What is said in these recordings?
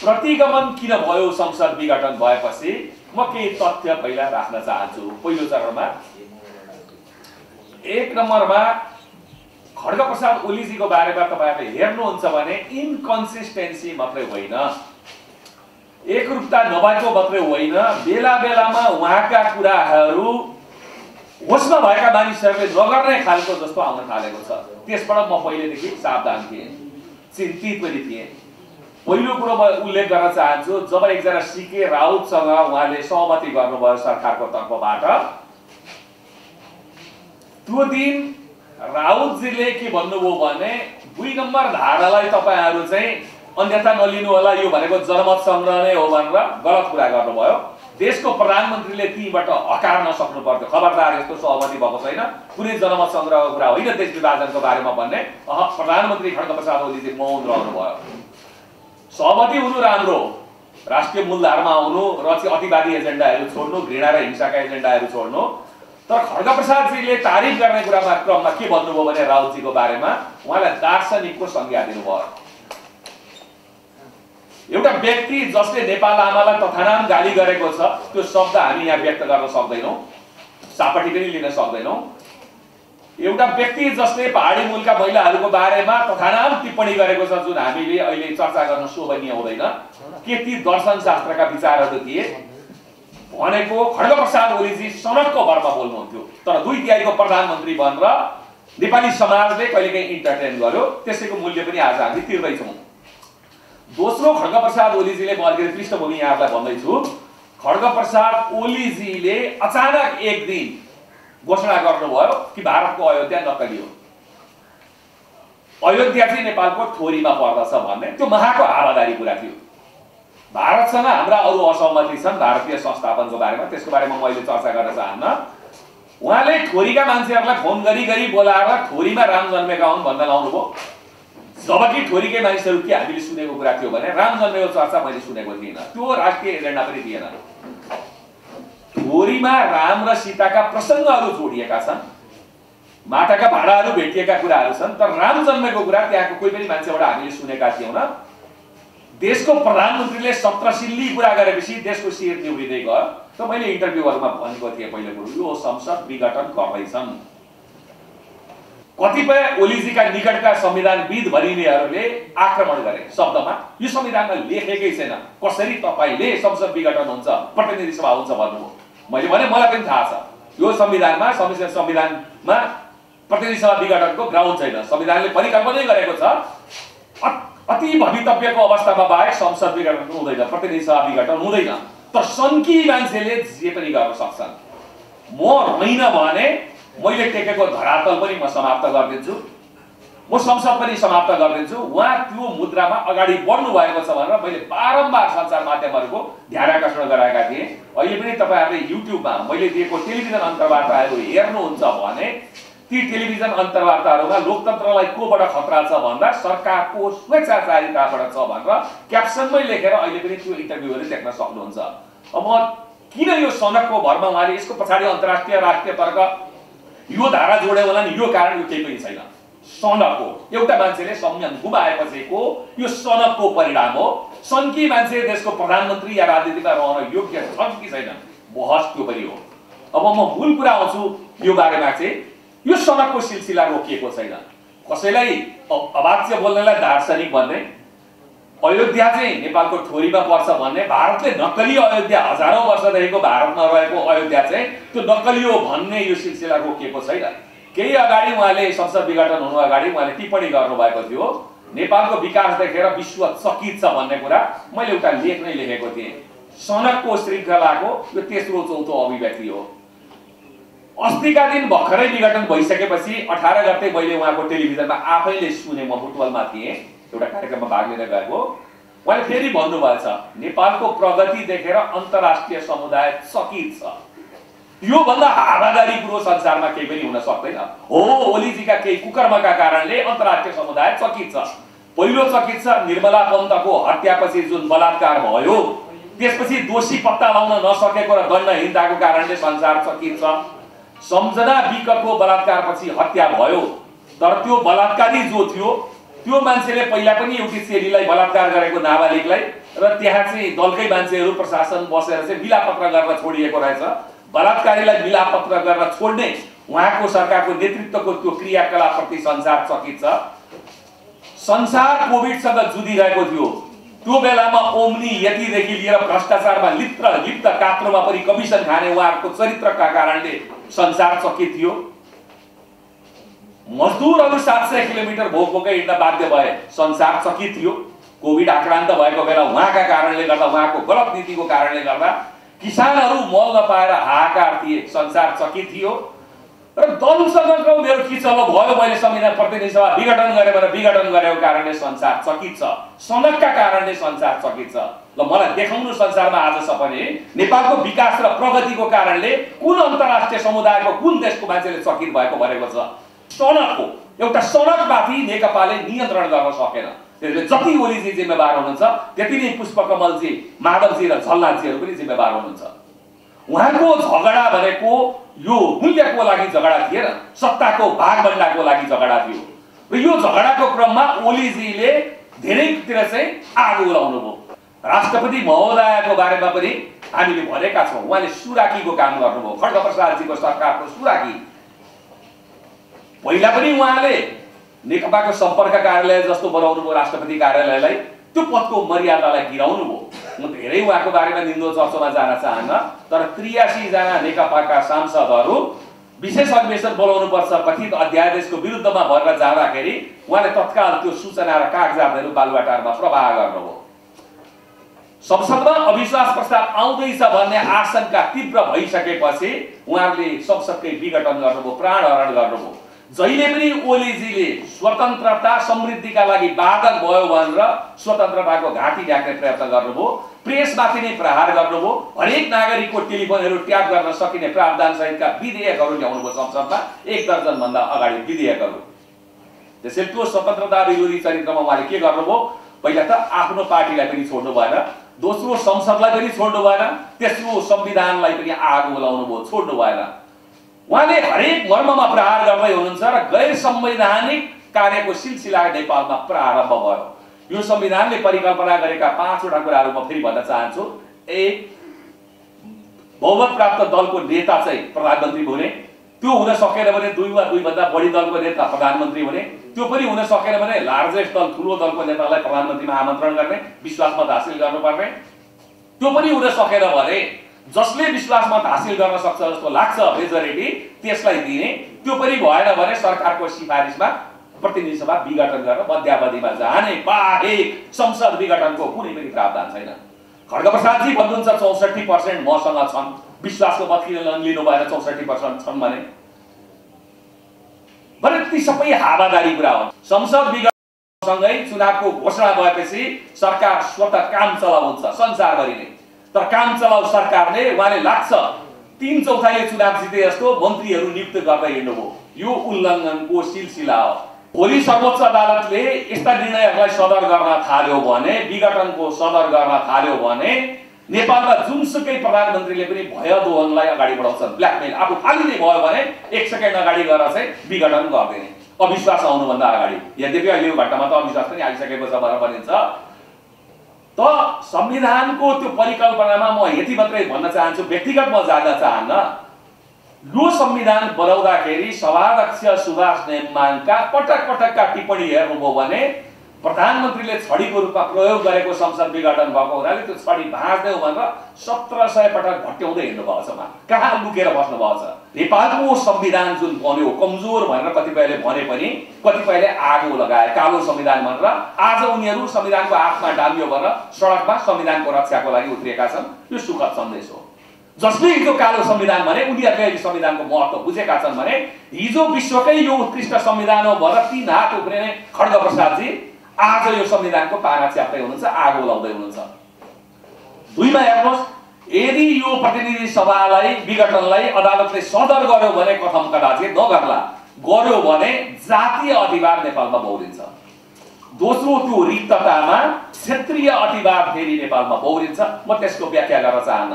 प्रतिगमन किन भयो संसद विघटन भएपछि म केही तथ्य पहिला राख्न चाहन्छु। पहिलो चरणमा 1 नम्बरमा खड्गप्रसाद ओलीजीको बारेमा तपाईहरुले हेर्नुहुन्छ भने इन्कन्सिस्टेन्सी मात्रै होइन, एकरूपता नभएको मात्रै होइन, बेला बेलामा उहाँका कुराहरू होसमा भएका मानिसहरूले नगर्ने खालको जस्तो आउन थालेको छ। त्यसबाट म पहिलेदेखि सावधान थिएँ, चिन्तित पनि थिएँ। पहिलो कुरो म उल्लेख गर्न चाहन्छु, जब एकजना सीके राउतसँग उहाँले सहमति गर्नुभयो सरकारको तर्फबाट, त्यो दिन राउतजीले के भन्नुभयो भने 2 नम्बर धारालाई तपाईहरु चाहिँ अन्यथा नलिनु होला, यो भनेको जनमत संग्रह नै हो भनेर गलत कुरा गर्नुभयो। देशको प्रधानमन्त्रीले तीबाट हकार्न सक्नु पर्थ्यो, खबरदार यस्तो सहमति भएको छैन, कुनै जनमत संग्रहको कुरा होइन देश विभाजनको बारेमा भन्ने। प्रधानमन्त्री खड्गप्रसाद ओलीजी मौन रहनुभयो। सहमति हुनु राम्रो, राष्ट्रिय मूलधारमा आउनु र चाहिँ अतिवादी एजेन्डाहरू छोड्नु, घृणा र हिंसाका एजेन्डाहरू छोड्नु। तर खड्गप्रसादजीले तारिफ गर्ने कुरामा क्रममा के भन्नुभयो भने राउतजीको बारेमा उहाँलाई दार्शनिकको संज्ञा दिनुभयो। एउटा व्यक्ति जसले नेपाल आमालाई तथानाम गाली गरेको छ, त्यो शब्द हामी यहाँ व्यक्त गर्न सक्दैनौं, सापटी पनि लिन सक्दैनौं। एउटा व्यक्ति जसले पहाडी मूलका महिलाहरूको बारेमा तथानाम टिप्पणी गरेको छ, जुन हामीले अहिले चर्चा गर्न शोभनीय हुँदैन, के ती दर्शन शास्त्रका विचारहरू थिए भनेको खड्गप्रसाद ओलीजी सनकको भरमा बोल्नुहुन्थ्यो। तर 2/3 प्रधानमन्त्री भनेर नेपाली समाजले कहिलेकाहीँ इन्टरटेन गर्यो, त्यसैको मूल्य पनि आज हामी तिर्दैछौँ। दोस्रो, खड्गप्रसाद ओलीजीले, म अलिकति पृष्ठभूमि यहाँलाई भन्दैछु, खड्गप्रसाद ओलीजीले अचानक एक दिन घोषणा गर्नुभयो कि भारतको अयोध्या नक्कली हो, अयोध्या चाहिँ नेपालको थोरीमा पर्दछ भन्ने। त्यो महाको हावादारी कुरा थियो। भारतसँग हाम्रा अरू असहमति छन् भारतीय संस्थापनको बारेमा, त्यसको बारेमा मैले चर्चा गर्न चाहन्न। उहाँले थोरीका मान्छेहरूलाई फोन गरी बोलाएर थोरीमा राम जन्मेका हुन् भन्न लाउनुभयो, जबकि थोरीकै मानिसहरू के हामीले सुनेको कुरा थियो भने राम जन्मेको चर्चा मैले सुनेको थिइनँ, त्यो राष्ट्रिय एजेन्डा पनि थिएन। थोरीमा राम र सीताका प्रसङ्गहरू जोडिएका छन्, माटाका भाँडाहरू भेटिएका कुराहरू छन्, तर राम जन्मेको कुरा त्यहाँको कोही पनि मान्छेबाट हामीले सुनेका थियौँ। देशको प्रधानमन्त्रीले सत्रशिल्ली कुरा गरेपछि देशको शिर निउरिँदै गयो। त मैले इन्टरभ्यूहरुमा भनेको थिएँ पहिलो कुरो, यो संसद विघटन गर्दैछन्। कतिपय ओलीजीका निकटका संविधानविद भनिनेहरूले आक्रमण गरे शब्दमा, यो संविधानमा लेखेकै छैन, कसरी तपाईले संसद विघटन हुन्छ, प्रतिनिधि सभा हुन्छ भन्नुभयो। मैले भने मलाई पनि थाहा छ, यो संविधानमा प्रतिनिधि सभा विघटनको ग्राउन्ड छैन, संविधानले परिकल्पनै गरेको छ अति भवितव्यको अवस्थामा बाहेक संसद विघटन हुँदैन, प्रतिनिधि सभा विघटन हुँदैन। तर सन्की मान्छेले जे पनि गर्न सक्छन्। म होइन भने मैले टेकेको धरातल पनि म समाप्त गरिदिन्छु, म संसद पनि समाप्त गरिदिन्छु। उहाँ त्यो मुद्रामा अगाडि बढ्नु भएको छ भनेर मैले बारम्बार सञ्चार माध्यमहरूको ध्यान आकर्षण गराएका थिएँ। अहिले पनि तपाईहरुले युट्युबमा मैले दिएको टेलिभिजन अन्तर्वार्ताहरू हेर्नुहुन्छ भने ती टेलिभिजन अन्तर्वार्ताहरूमा लोकतन्त्रलाई कोबाट खतरा छ भन्दा सरकारको स्वेच्छाचारिताबाट छ भनेर क्याप्सनमै लेखेर अहिले पनि त्यो इन्टरभ्यूहरू देख्न सक्नुहुन्छ। अब किन यो सनकको भरमा उहाँले यसको पछाडि अन्तर्राष्ट्रिय राष्ट्रिय तर्क यो धारा जोड्यो होला नि, यो कारण यो केही पनि छैन। सनकको एउटा मान्छेले संयम गुमाएपछिको यो सनकको परिणाम हो। सन्की मान्छे देशको प्रधानमन्त्री या राजनीतिमा रहन योग्य छन् कि छैनन्, बहस त्यो पनि हो। अब म मूल कुरा आउँछु यो बारेमा चाहिँ, यो सनकको सिलसिला रोकिएको छैन। कसैलाई अवाच्य बोल्नेलाई दार्शनिक भन्ने, अयोध्या चाहिँ नेपालको थोरीमा पर्छ भन्ने, भारतले नक्कली अयोध्या हजारौं वर्षदेखिको भारतमा रहेको अयोध्या चाहिँ त्यो नक्कली हो भन्ने यो सिलसिला रोकिएको छैन। केही अगाडि उहाँले संसद विघटन हुनु अगाडि उहाँले टिप्पणी गर्नुभएको थियो, नेपालको विकास देखेर विश्व चकित छ भन्ने कुरा मैले एउटा लेख नै लेखेको थिएँ। सनकको श्रृङ्खलाको यो तेस्रो चौथो अभिव्यक्ति हो। अस्तिका दिन भर्खरै विघटन भइसकेपछि 18 गते मैले उहाँको टेलिभिजनमा आफैले सुने, म बुटवलमा थिएँ, एउटा कार्यक्रममा भाग लिन गएको। उहाँले फेरि भन्नुभएको छ नेपालको प्रगति देखेर अन्तर्राष्ट्रिय समुदाय चकित छ। यो भन्दा हावादारी कुरो संसारमा केही पनि हुन सक्दैन। हो, ओलीजीका केही कुकर्मका कारणले अन्तर्राष्ट्रिय समुदाय चकित छ। पहिलो चकित छ निर्मला पन्तको हत्यापछि जुन बलात्कार भयो, त्यसपछि दोषी पत्ता लगाउन नसकेको र दण्डहीनताको कारणले संसार चकित छ। सम्झना विकको बलात्कारपछि हत्या भयो, तर त्यो बलात्कारी जो थियो त्यो मान्छेले पहिला पनि एउटी चेलीलाई बलात्कार गरेको नाबालिगलाई र त्यहाँ चाहिँ दलकै मान्छेहरू प्रशासन बसेर चाहिँ मिलापत्र गरेर छोडिएको रहेछ। बलात्कारीलाई मिलापत्र गरेर छोड्ने उहाँको सरकारको नेतृत्वको त्यो क्रियाकलापप्रति संसार चकित छ। संसार कोभिडसँग जुधिरहेको थियो, त्यो बेलामा ओम्नी यतिदेखि लिएर भ्रष्टाचारमा लिप्त कात्रोमा पनि कमिसन खाने उहाँहरूको चरित्रका कारणले संसार चकित थियो। मजदुरहरू 700 किलोमिटर भोकभोकै हिँड्न बाध्य भए, संसार चकित थियो। कोभिड आक्रान्त भएको बेला उहाँका कारणले गर्दा, उहाँको गलत नीतिको कारणले गर्दा किसानहरू मल नपाएर हाहाकार थिए, संसार चकित थियो। र दलसँगको मेरो किचलो भयो, मैले संविधान प्रतिनिधि सभा विघटन गरेँ भनेर विघटन गरेको कारणले संसार चकित छ, सनकका कारणले संसार चकित छ। ल मलाई देखाउनु संसारमा आज सपने नेपालको विकास र प्रगतिको कारणले कुन अन्तर्राष्ट्रिय समुदायको कुन देशको मान्छेले चकित भएको भनेको छ। सनकको एउटा सनकमाथि नेकपाले नियन्त्रण गर्न सकेन। त्यसले जति ओलीजी जिम्मेवार हुनुहुन्छ त्यति नै पुष्पकमलजी, माधवजी र झलनाथजीहरू पनि जिम्मेवार हुनुहुन्छ। उहाँको झगडा भनेको यो मूल्यको लागि झगडा थिएन, सत्ताको भागभण्डाको लागि झगडा थियो। र यो झगडाको क्रममा ओलीजीले धेरैतिर चाहिँ आगो लगाउनु भयो। राष्ट्रपति महोदयको बारेमा पनि हामीले भनेका छौँ, उहाँले सुराकीको काम गर्नुभयो, खड्गप्रसादजीको सरकारको सुराकी। पहिला पनि उहाँले नेकपाको सम्पर्क कार्यालय जस्तो बनाउनु भयो राष्ट्रपति कार्यालयलाई, त्यो पदको मर्यादालाई गिराउनु भयो। म धेरै उहाँको बारेमा निन्दो चर्चामा जान चाहन्न, तर 83 जना नेकपाका सांसदहरू विशेष अधिवेशन बोलाउनु पर्छ कथित अध्यादेशको विरुद्धमा भएर जाँदाखेरि उहाँले तत्काल त्यो सूचना र कागजातहरू बालुवाटारमा प्रवाह गर्नुभयो। संसदमा अविश्वास प्रस्ताव आउँदैछ भन्ने आशंका तीव्र भइसकेपछि उहाँहरूले संसदकै विघटन गर्नुभयो, प्राणहरण गर्नुभयो। जहिले पनि ओलीजीले स्वतन्त्रता समृद्धिका लागि बाधक भयो भनेर स्वतन्त्रताको घाँटी ढाक्ने प्रयत्न गर्नुभयो, प्रेसमाथि नै प्रहार गर्नुभयो, हरेक नागरिकको टेलिफोनहरू ट्याप गर्न सकिने प्रावधान सहितका विधेयकहरू ल्याउनुभयो संसदमा, 1 दर्जन भन्दा अगाडि विधेयकहरू। त्यसैले त्यो स्वतन्त्रता विरोधी चरित्रमा उहाँले के गर्नुभयो, पहिला त आफ्नो पार्टीलाई पनि छोड्नु भएन, दोस्रो संसदलाई पनि छोड्नु भएन, तेस्रो संविधानलाई पनि आगो लगाउनु भयो, छोड्नु भएन। उहाँले हरेक मर्ममा प्रहार गर्दै हुनुहुन्छ र गैर संवैधानिक कार्यको सिलसिला नेपालमा प्रारम्भ भयो। यो संविधानले परिकल्पना गरेका 5 वटा कुराहरू म फेरि भन्न चाहन्छु। 1, बहुमत प्राप्त दलको नेता चाहिँ प्रधानमन्त्री हुने, त्यो हुन सकेन भने 2 वा 2 भन्दा बढी दलको नेता प्रधानमन्त्री हुने, त्यो पनि हुन सकेन भने लार्जेस्ट दल ठुलो दलको नेतालाई प्रधानमन्त्रीमा आमन्त्रण गर्ने, विश्वासमत हासिल गर्नुपर्ने, त्यो पनि हुन सकेन भने जसले विश्वासमत हासिल गर्न सक्छ जस्तो लाग्छ मेजोरिटी त्यसलाई दिने, त्यो पनि भएन भने सरकारको सिफारिसमा प्रतिनिधि सभा विघटन गरेर मध्यावधिमा जाने बाहेक संसद विघटनको कुनै पनि प्रावधान छैन। खड्गप्रसादजी भन्नुहुन्छ 64% मसँग छन्, विश्वासको मत किन लिनु भएर 64% छन् भने ती सबै हावादारी कुरा हो। संसद विघटनसँगै चुनावको घोषणा भएपछि सरकार स्वतः काम चलाउँछ संसारभरि नै, तर काम चलाउ सरकारले उहाँले लाग्छ 3/4 चुनाव जिते जस्तो मन्त्रीहरू नियुक्त गर्दै हिँड्नुभयो, यो उल्लङ्घनको सिलसिला हो। भोलि सर्वोच्च अदालतले यस्ता निर्णयहरूलाई सदर गर्न थाल्यो भने, विघटनको सदर गर्न थाल्यो भने नेपालमा जुनसुकै प्रधानमन्त्रीले पनि भय दोहनलाई अगाडि बढाउँछन्, ब्ल्याकमेल आफू खाली नै भयो भने 1 सेकेन्ड अगाडि गएर चाहिँ विघटन गर्दैन, अविश्वास आउनुभन्दा अगाडि। यद्यपि अहिलेको घटनामा त अविश्वास पनि आइसकेको छ भनेर भनिन्छ। त संविधानको त्यो परिकल्पनामा म यति मात्रै भन्न चाहन्छु, व्यक्तिगत म जान्न चाहन्न। यो संविधान बनाउँदाखेरि सभाध्यक्ष सुभाष नेमाङका पटकका टिप्पणी हेर्नुभयो भने प्रधानमन्त्रीले छडीको रूपमा प्रयोग गरेको संसद विघटन भएको हुनाले त्यो छडी भाँच्दै भनेर 1700 पटक भट्ट्याउँदै हिँड्नु भएको छ। कहाँ लुकेर बस्नु भएको छ? नेपालको संविधान जुन बन्यो कमजोर भनेर कतिपयले भने पनि कतिपयले आगो लगाए कालो संविधान भनेर आज उनीहरू संविधानको आत्मा डाल्यो भनेर सडकमा संविधानको रक्षाको लागि उत्रिएका छन्। यो सुखद सन्देश हो। जसले हिजो कालो संविधान भने उनीहरूले अहिले संविधानको महत्त्व बुझेका छन् भने हिजो विश्वकै यो उत्कृष्ट संविधान हो भनेर 3 हात उफ्रिने खड्गप्रसादजी आज यो संविधानको पाना च्याप्दै हुनुहुन्छ, आगो लाउँदै हुनुहुन्छ। 2 मा हेर्नुहोस्, यदि यो प्रतिनिधि सभालाई विघटनलाई अदालतले सदर गर्यो भने कथम कदाचित नगर्ला, गर्यो भने जातीय अतिवाद नेपालमा बौरिन्छ। दोस्रो त्यो रिक्ततामा क्षेत्रीय अतिवाद फेरि नेपालमा बौरिन्छ। म त्यसको व्याख्या गर्न चाहन्न।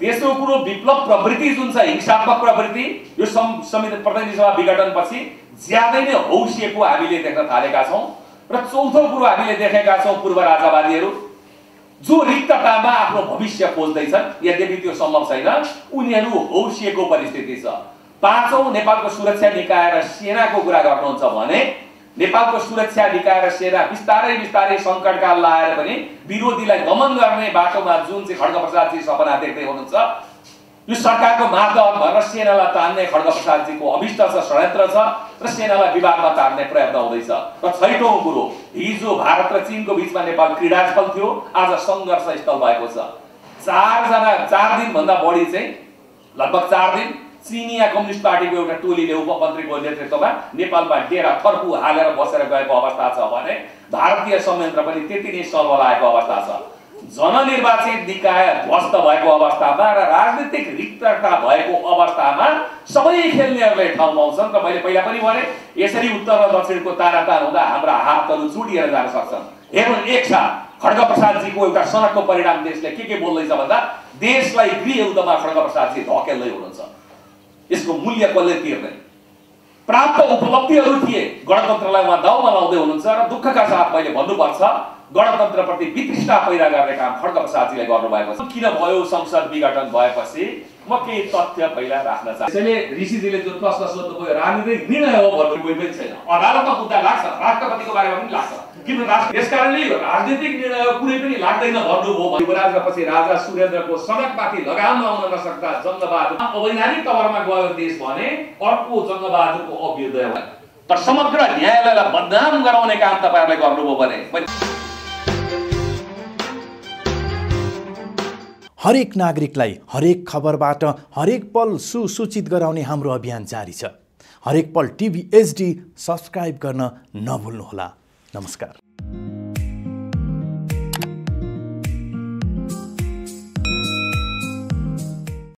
तेस्रो कुरो विप्लव प्रवृत्ति जुन छ, हिंसात्मक प्रवृत्ति, यो संविधान प्रतिनिधि सभा विघटनपछि ज्यादै नै हौसिएको हामीले देख्न थालेका छौँ। र चौथो कुरो हामीले देखेका छौँ पूर्व राजावादीहरू जो रिक्ततामा आफ्नो भविष्य खोज्दैछन्, यद्यपि त्यो सम्भव छैन, उनीहरू हौसिएको परिस्थिति छ। पाँचौं नेपालको सुरक्षा निकाय र सेनाको कुरा गर्नुहुन्छ भने नेपालको सुरक्षा निकाय र सेना बिस्तारै बिस्तारै सङ्कटकाल लाएर पनि विरोधीलाई दमन गर्ने बाटोमा जुन चाहिँ खड्गप्रसादजी सपना देख्दै हुनुहुन्छ, यो सरकारको माध्यम भएर सेनालाई तान्ने खड्गप्रसादजीको अभिष्ट छ, षड्यन्त्र छ र सेनालाई विवादमा तान्ने प्रयत्न हुँदैछ। र छैटौं कुरो, हिजो भारत र चीनको बीचमा नेपाल क्रीडास्थल थियो, आज सङ्घर्ष स्थल भएको छ। 4 दिनभन्दा बढी चाहिँ लगभग 4 दिन चीनिया कम्युनिस्ट पार्टीको एउटा टोलीले उपमन्त्रीको नेतृत्वमा नेपालमा डेरा फर्कु हालेर बसेर गएको अवस्था छ भने भारतीय संयन्त्र पनि त्यति नै सल्बलाएको अवस्था छ। जननिर्वाचित निकाय ध्वस्त भएको अवस्थामा र राजनीतिक रिक्तता भएको अवस्थामा सबै खेल्नेहरूले ठाउँ पाउँछन्। र मैले पहिला पनि भने यसरी उत्तर र दक्षिणको तानातान हुँदा हाम्रा हातहरू चुडिएर जान सक्छन्। हेर्नु, एक साथ खड्गप्रसादजीको एउटा सनकको परिणाम देशले के बोल्दैछ भन्दा देशलाई गृह युद्धमा खड्गप्रसादजी धकेल्दै हुनुहुन्छ। यसको मूल्य कसले तिर्ने? प्राप्त उपलब्धिहरू थिए, गणतन्त्रलाई उहाँ दाउमा लाउँदै हुनुहुन्छ र दुःखका साथ मैले भन्नुपर्छ गणतन्त्रप्रति वितृष्णा पैदा गर्ने काम खड्गप्रसादजीले गर्नुभएको छ। किन भयो संसद विघटन भएपछि म केही तथ्य पहिला राख्न चाहन्छु। त्यसैले ऋषिजीले जुन प्रश्न सोध्नुभयो राजनीतिक निर्णय हो भन्नु कोही पनि छैन। अदालतमा मुद्दा लाग्छ, राष्ट्रपतिको बारेमा पनि लाग्छ, किन यसकारणले राजनीतिक निर्णय कुनै पनि लाग्दैन भन्नुभयो। युवराज र पछि राजा सुरेन्द्रको सडकमाथि लगाममा आउन नसक्दा जङ्गबहादुर अवैधानिक तवरमा गयो देश भने अर्को जङ्गबहादुरको अभ्युदय भयो। तर समग्र न्यायालयलाई बदनाम गराउने काम तपाईहरुले गर्नुभयो भने हरेक नागरिकलाई हरेक खबरबाट हरेक पल सुसूचित गराउने हाम्रो अभियान जारी छ। हरेक पल टिभी HD सब्स्क्राइब गर्न नभुल्नुहोला। नमस्कार।